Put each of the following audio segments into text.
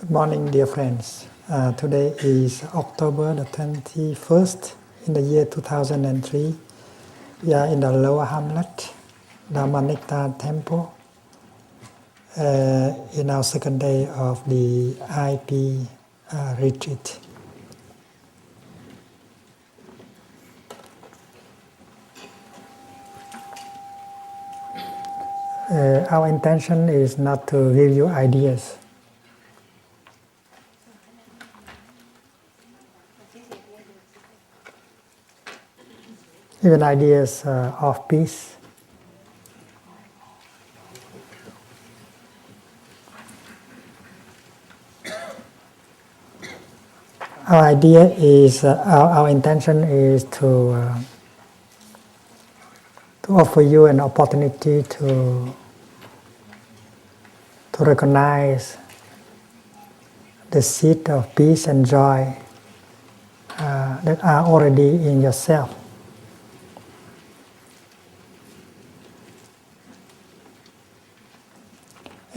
Good morning, dear friends. Today is October the 21st in the year 2003. We are in the Lower Hamlet, Dharma Rain Temple, in our second day of the IP retreat. Our intention is not to give you ideas. Even ideas of peace. Our intention is to offer you an opportunity to recognize the seed of peace and joy that are already in yourself.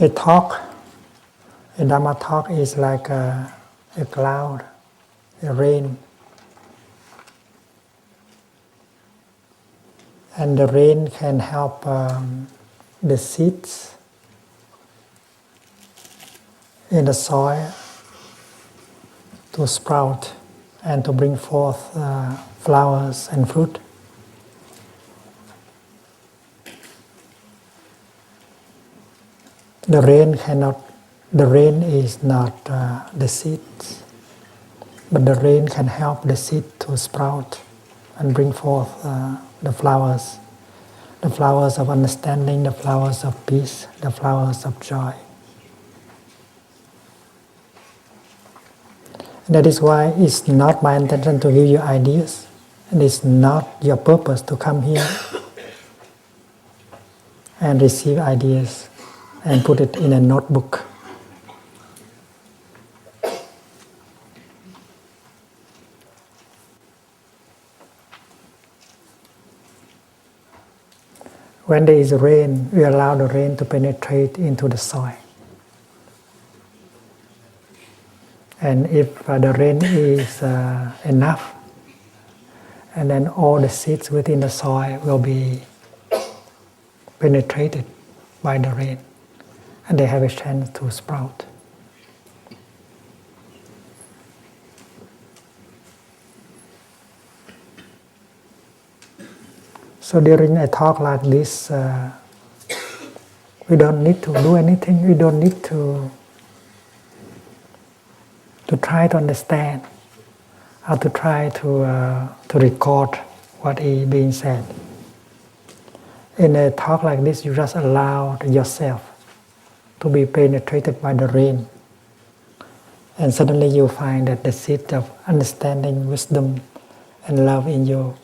A Dharma talk is like a cloud, a rain. And the rain can help the seeds in the soil to sprout and to bring forth flowers and fruit. The rain is not the seeds, but the rain can help the seed to sprout and bring forth the flowers of understanding, the flowers of peace, the flowers of joy. And that is why it's not my intention to give you ideas, and it's not your purpose to come here and receive ideas and put it in a notebook. When there is rain, we allow the rain to penetrate into the soil. And if the rain is enough, and then all the seeds within the soil will be penetrated by the rain, and they have a chance to sprout. So during a talk like this, we don't need to do anything. We don't need to try to understand, or to try to record what is being said. In a talk like this, you just allow yourself to be penetrated by the rain. And suddenly you find that the seed of understanding, wisdom, and love in you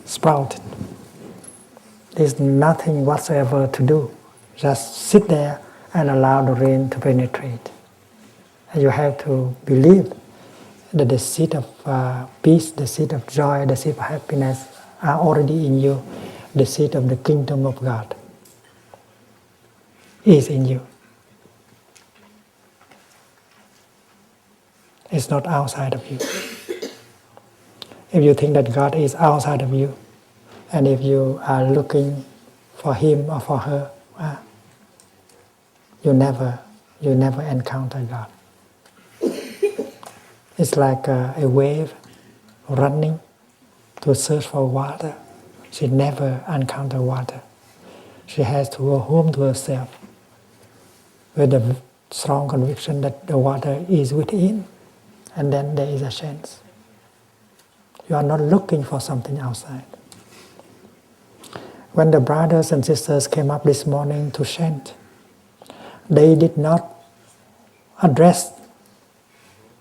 sprouted. There's nothing whatsoever to do. Just sit there and allow the rain to penetrate. And you have to believe that the seed of peace, the seed of joy, the seed of happiness are already in you. The seed of the kingdom of God is in you. It's not outside of you. If you think that God is outside of you, and if you are looking for Him or for her, you never encounter God. It's like a wave running to search for water. She never encounters water. She has to go home to herself with a strong conviction that the water is within, and then there is a chance. You are not looking for something outside. When the brothers and sisters came up this morning to chant, they did not address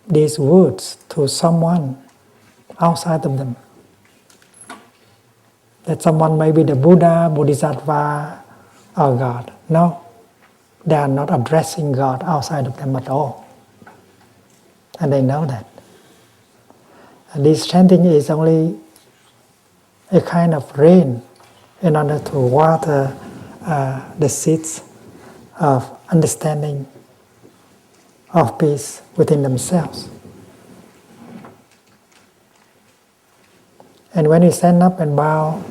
these words to someone outside of them. That someone may be the Buddha, Bodhisattva, or God. No, they are not addressing God outside of them at all. And they know that. And this chanting is only a kind of rain in order to water the seeds of understanding of peace within themselves. And when we stand up and bow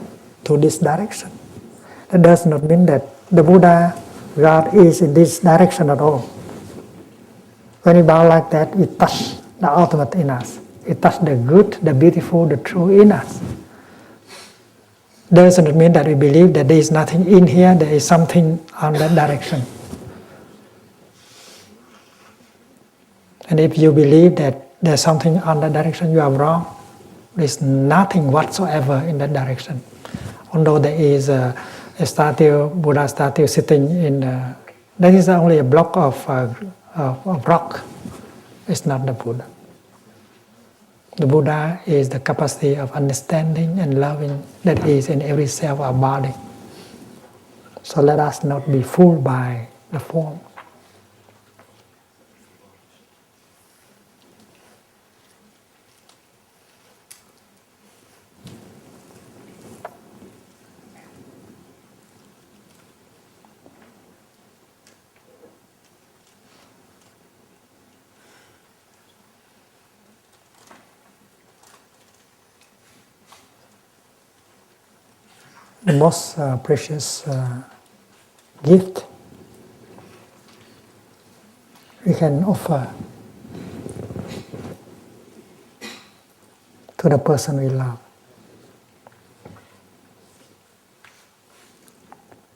to this direction, that does not mean that the Buddha, God, is in this direction at all. When we bow like that, we touch the ultimate in us. We touch the good, the beautiful, the true in us. Does not mean that we believe that there is nothing in here, there is something on that direction. And if you believe that there's something on that direction, you are wrong. There is nothing whatsoever in that direction. Although there is a statue, Buddha statue sitting in, that is only a block of rock. It's not the Buddha. The Buddha is the capacity of understanding and loving that is in every cell of our body. So let us not be fooled by the form. The most precious gift we can offer to the person we love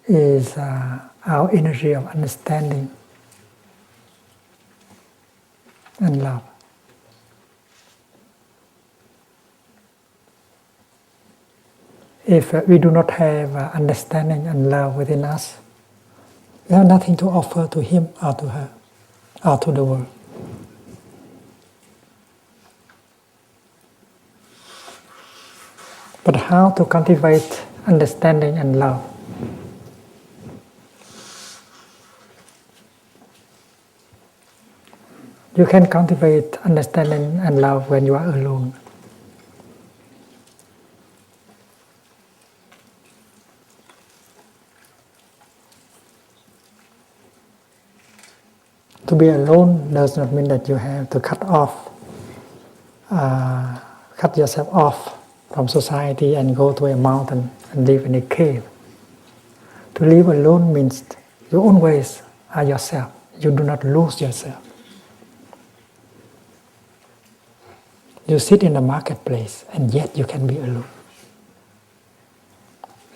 is our energy of understanding and love. If we do not have understanding and love within us, we have nothing to offer to him or to her or to the world. But how to cultivate understanding and love? You can cultivate understanding and love when you are alone. To be alone does not mean that you have to cut yourself off from society and go to a mountain and live in a cave. To live alone means you always are yourself. You do not lose yourself. You sit in the marketplace and yet you can be alone.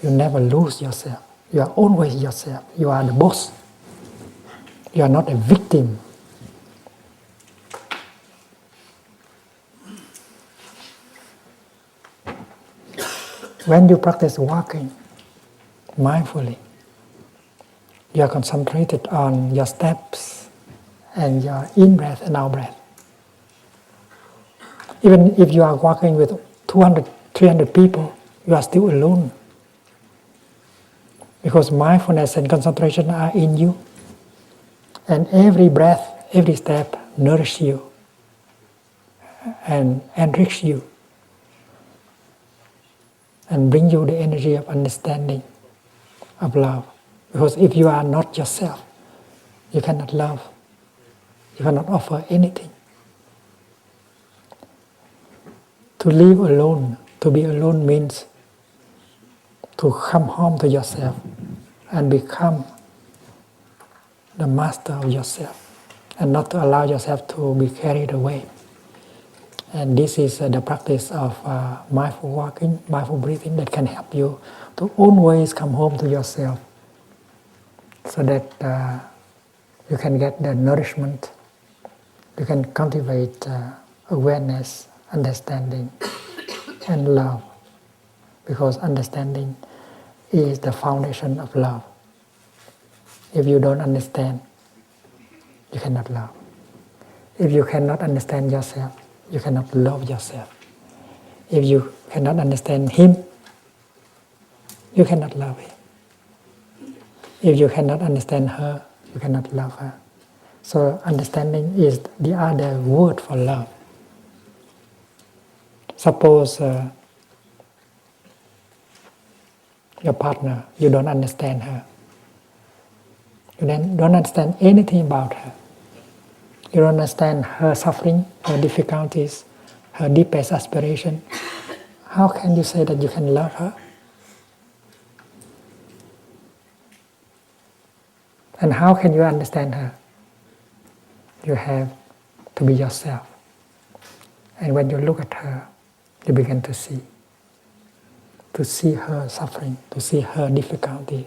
You never lose yourself. You are always yourself. You are the boss. You are not a victim. When you practice walking mindfully, you are concentrated on your steps and your in-breath and out-breath. Even if you are walking with 200, 300 people, you are still alone. Because mindfulness and concentration are in you. And every breath, every step nourishes you and enriches you and bring you the energy of understanding, of love. Because if you are not yourself, you cannot love. You cannot offer anything. To live alone, to be alone means to come home to yourself and become the master of yourself and not to allow yourself to be carried away. And this is the practice of mindful walking, mindful breathing that can help you to always come home to yourself so that you can get the nourishment, you can cultivate awareness, understanding, and love. Because understanding is the foundation of love. If you don't understand, you cannot love. If you cannot understand yourself, you cannot love yourself. If you cannot understand him, you cannot love him. If you cannot understand her, you cannot love her. So understanding is the other word for love. Suppose your partner, you don't understand her. You don't understand anything about her. You don't understand her suffering, her difficulties, her deepest aspiration. How can you say that you can love her? And how can you understand her? You have to be yourself. And when you look at her, you begin to see her suffering, to see her difficulties,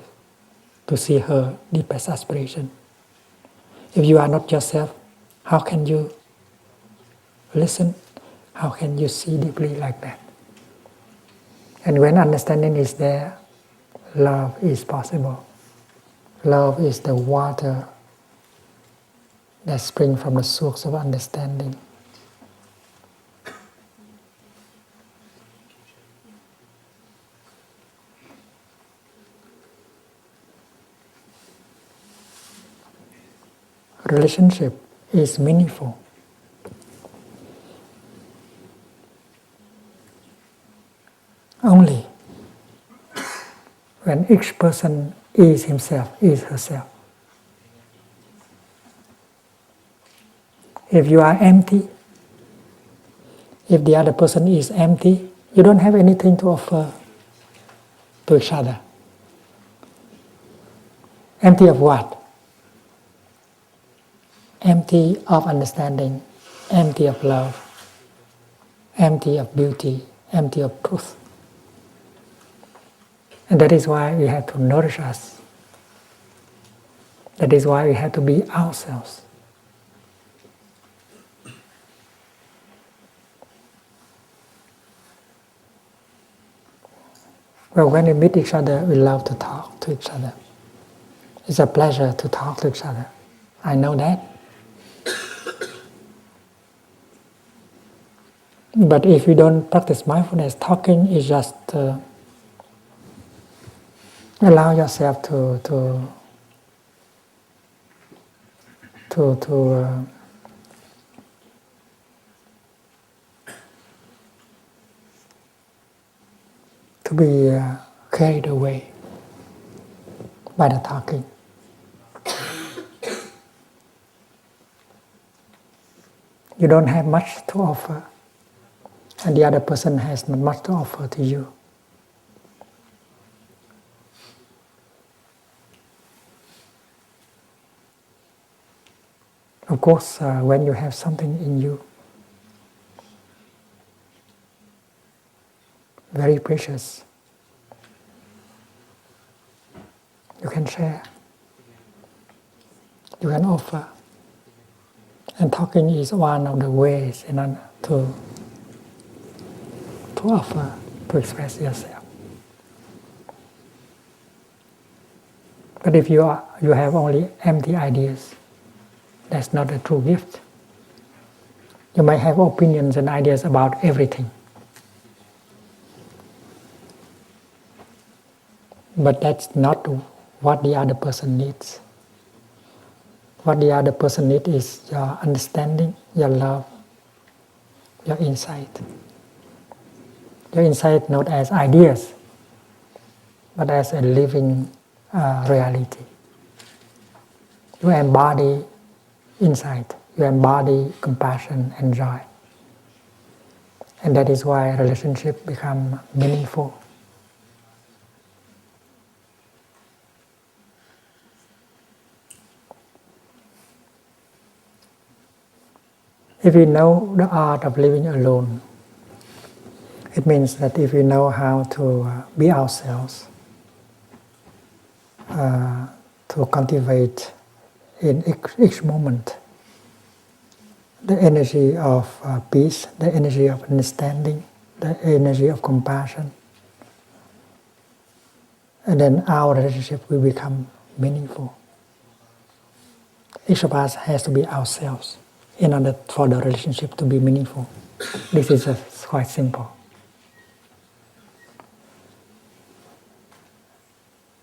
to see her deepest aspiration. If you are not yourself, how can you listen? How can you see deeply like that? And when understanding is there, love is possible. Love is the water that springs from the source of understanding. Relationship is meaningful only when each person is himself, is herself. If you are empty, if the other person is empty, you don't have anything to offer to each other. Empty of what? Empty of understanding, empty of love, empty of beauty, empty of truth. And that is why we have to nourish us. That is why we have to be ourselves. Well, when we meet each other, we love to talk to each other. It's a pleasure to talk to each other. I know that. But if you don't practice mindfulness, talking is just allow yourself to be carried away by the talking. You don't have much to offer, and the other person has not much to offer to you. Of course, when you have something in you, very precious, you can share, you can offer. And talking is one of the ways to offer, to express yourself. But if you have only empty ideas, that's not a true gift. You might have opinions and ideas about everything, but that's not what the other person needs. What the other person needs is your understanding, your love, your insight. Your insight not as ideas, but as a living reality. You embody insight, you embody compassion and joy. And that is why relationship become meaningful. If we know the art of living alone, it means that if we know how to be ourselves, to cultivate in each moment the energy of peace, the energy of understanding, the energy of compassion, and then our relationship will become meaningful. Each of us has to be ourselves in order for the relationship to be meaningful. This is quite simple.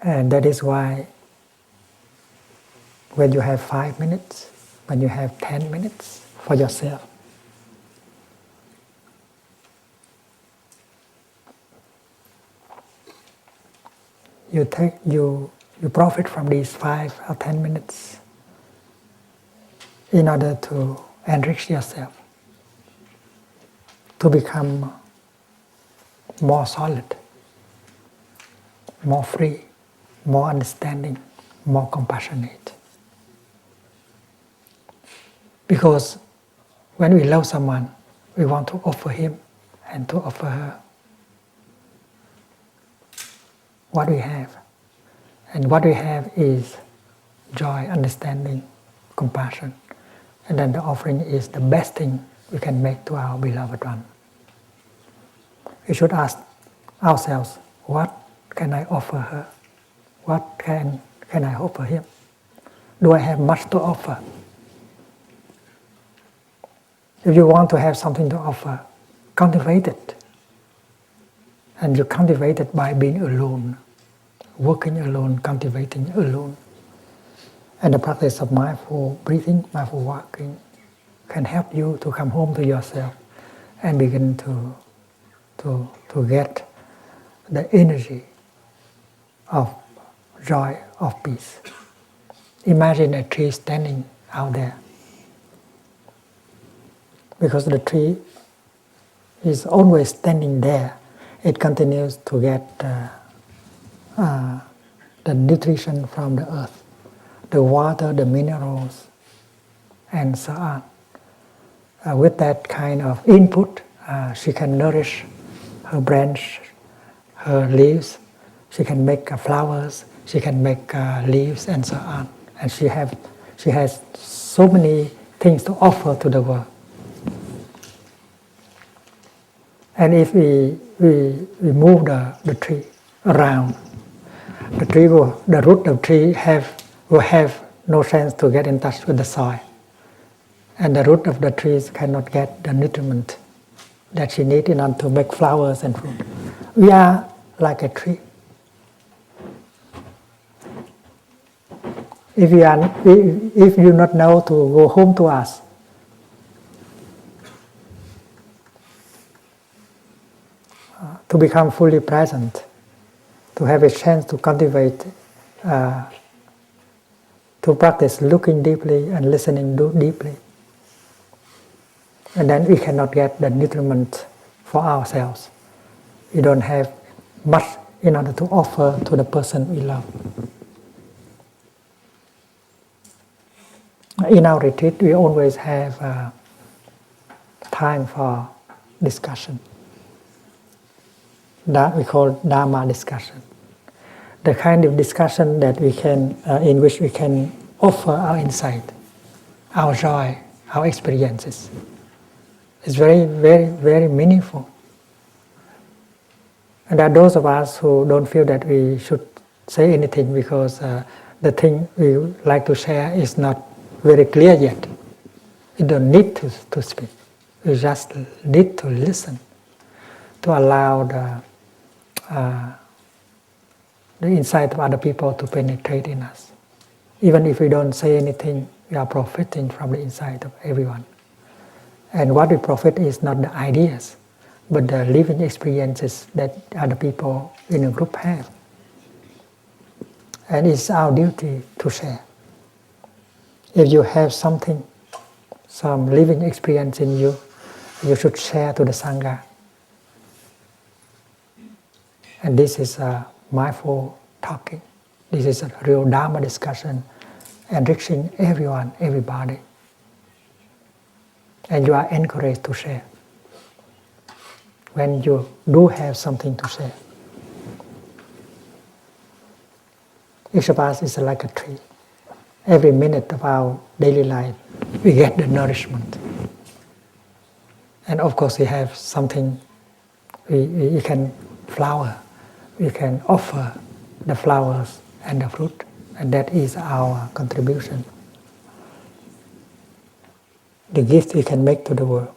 And that is why when you have 5 minutes, when you have 10 minutes for yourself, you profit from these 5 or 10 minutes in order to enrich yourself, to become more solid, more free, more understanding, more compassionate. Because when we love someone, we want to offer him and to offer her what we have. And what we have is joy, understanding, compassion. And then the offering is the best thing we can make to our beloved one. We should ask ourselves, what can I offer her? What can I offer him? Do I have much to offer? If you want to have something to offer, cultivate it. And you cultivate it by being alone, working alone, cultivating alone. And the practice of mindful breathing, mindful walking can help you to come home to yourself and begin to get the energy of joy, of peace. Imagine a tree standing out there. Because the tree is always standing there, it continues to get the nutrition from the earth, the water, the minerals, and so on. With that kind of input, she can nourish her branch, her leaves, she can make flowers, she can make leaves, and so on. And she has so many things to offer to the world. And if we move the tree around, the root of the tree will have no chance to get in touch with the soil. And the root of the trees cannot get the nutriment that she needs in order to make flowers and fruit. We are like a tree. If you not know to go home to us, to become fully present, to have a chance to cultivate, to practice looking deeply and listening deeply. And then we cannot get the nutriment for ourselves. We don't have much in order to offer to the person we love. In our retreat, we always have time for discussion. That we call Dharma discussion. The kind of discussion that we can, in which we can offer our insight, our joy, our experiences. It's very, very, very meaningful. And there are those of us who don't feel that we should say anything because the thing we like to share is not very clear yet. We don't need to speak. We just need to listen, to allow the insight of other people to penetrate in us. Even if we don't say anything, we are profiting from the insight of everyone. And what we profit is not the ideas, but the living experiences that other people in a group have. And it's our duty to share. If you have something, some living experience in you, you should share to the Sangha. And this is a mindful talking. This is a real Dharma discussion, enriching everyone, everybody. And you are encouraged to share when you do have something to share. Each of us is like a tree. Every minute of our daily life, we get the nourishment. And of course, we have something, we can flower, we can offer the flowers and the fruit, and that is our contribution. The gift we can make to the world.